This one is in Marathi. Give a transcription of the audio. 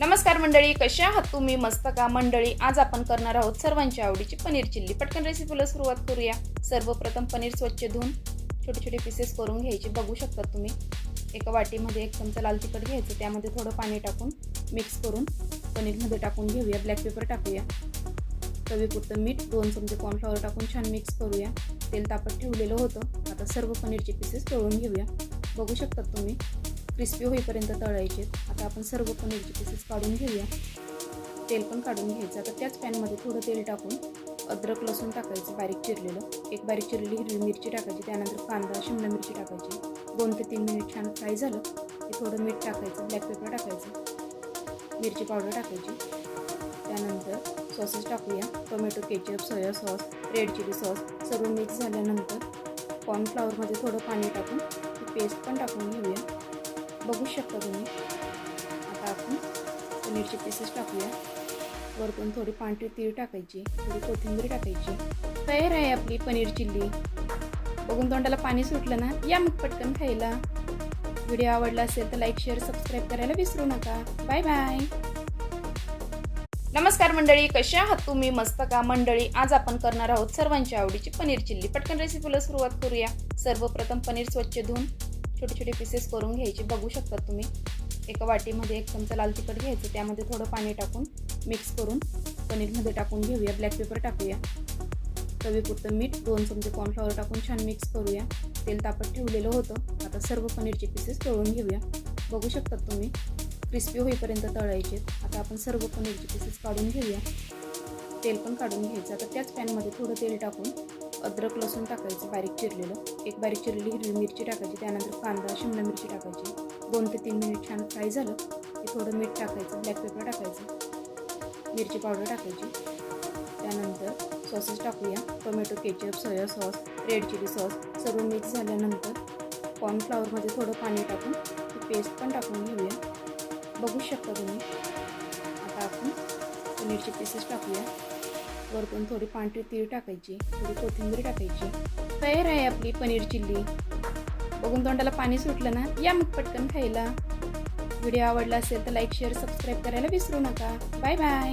नमस्कार मंडळी, कशा आहात तुम्ही? मस्त का मंडळी? आज आपण करणार आहोत सर्वांच्या आवडीची पनीर चिल्ली. पटकन रेसिपीला सुरुवात करूया. सर्वप्रथम पनीर स्वच्छ धुवून छोटे छोटे पीसेस करून घ्यायचे. बघू शकता तुम्ही. एका वाटीमध्ये 1 चमचा लाल तिखट घ्यायचं, त्यामध्ये थोडं पाणी टाकून मिक्स करून पनीरमध्ये टाकून घेऊया. ब्लॅक पेपर टाकूया, चवीपुरतं मीठ, 2 चमचे कॉर्नफ्लॉवर टाकून छान मिक्स करूया. तेल तापत ठेवलेलं होतं. आता सर्व पनीरचे पीसेस तळून घेऊया. बघू शकता तुम्ही, क्रिस्पी होईपर्यंत तळायचे. आता आपण सर्व पनीरचे पीसेस काढून घेऊया. तेल पण काढून घ्यायचं. आता त्याच पॅनमध्ये थोडं तेल टाकून अद्रक लसूण टाकायचं बारीक चिरलेलं, एक बारीक चिरलेली हिरवी मिरची टाकायची, त्यानंतर कांदा, शिमला मिरची टाकायची. 2 ते 3 मिनिट छान फ्राय झालं की थोडं मीठ टाकायचं, ब्लॅक पेपर टाकायचं, मिरची पावडर टाकायची. त्यानंतर सॉसेस टाकूया. Tomato ketchup, soya sauce, red chilli sauce. सर्व मिक्स झाल्यानंतर कॉर्नफ्लॉवरमध्ये थोडं पाणी टाकून ती पेस्ट पण टाकून घेऊया. बघू शकता तुम्ही. आता आपण पनीरचे पीसेस टाकूया. वरतून थोडी पांढरी तीळ टाकायची, थोडी कोथिंबीर टाकायची. तयार आहे आपली पनीर चिल्ली. बघून तोंडाला पाणी सुटलं ना? या मग पटकन खायला. व्हिडिओ आवडला असेल तर लाईक, शेअर, सबस्क्राईब करायला विसरू नका. Bye bye. नमस्कार मंडळी, कशा आहात तुम्ही? मस्त का मंडळी? आज आपण करणार आहोत सर्वांच्या आवडीची पनीर चिल्ली. पटकन रेसिपीला सुरुवात करूया. सर्वप्रथम पनीर स्वच्छ धुवून छोटे छोटे पीसेस करून घ्यायचे. बघू शकता तुम्ही. एका वाटीमध्ये 1 चमचा लाल तिखट घ्यायचं, त्यामध्ये थोडं पाणी टाकून मिक्स करून पनीरमध्ये टाकून घेऊया. ब्लॅक पेपर टाकूया, चवीपुरतं मीठ, 2 चमचे कॉर्नफ्लॉवर टाकून छान मिक्स करूया. तेल तापत ठेवलेलं होतं. आता सर्व पनीरचे पीसेस तळून घेऊया. बघू शकता तुम्ही, क्रिस्पी होईपर्यंत तळायचे. आता आपण सर्व पनीरचे पीसेस काढून घेऊया. तेल पण काढून घ्यायचं. आता त्याच पॅनमध्ये थोडं तेल टाकून अद्रक लसूण टाकायचं बारीक चिरलेलं, एक बारीक चिरलेली हिरवी मिरची टाकायची, त्यानंतर कांदा, शिमला मिरची टाकायची. 2 ते 3 मिनिट छान फ्राय झालं की थोडं मीठ टाकायचं, ब्लॅक पेपर टाकायचं, मिरची पावडर टाकायची. त्यानंतर सॉसेस टाकूया. Tomato ketchup, soya sauce, red chilli sauce. सर्व मिक्स झाल्यानंतर कॉर्नफ्लॉवरमध्ये थोडं पाणी टाकून ती पेस्ट पण टाकून घेऊया. बघू शकता तुम्ही. आता आपण पनीरचे पीसेस टाकूया. वरतून थोडी पांढरी तीळ टाकायची, थोडी कोथिंबीर टाकायची. तयार आहे आपली पनीर चिल्ली. बघून तोंडाला पाणी सुटलं ना? या मग पटकन खायला. व्हिडिओ आवडला असेल तर लाईक, शेअर, सबस्क्राईब करायला विसरू नका. Bye bye.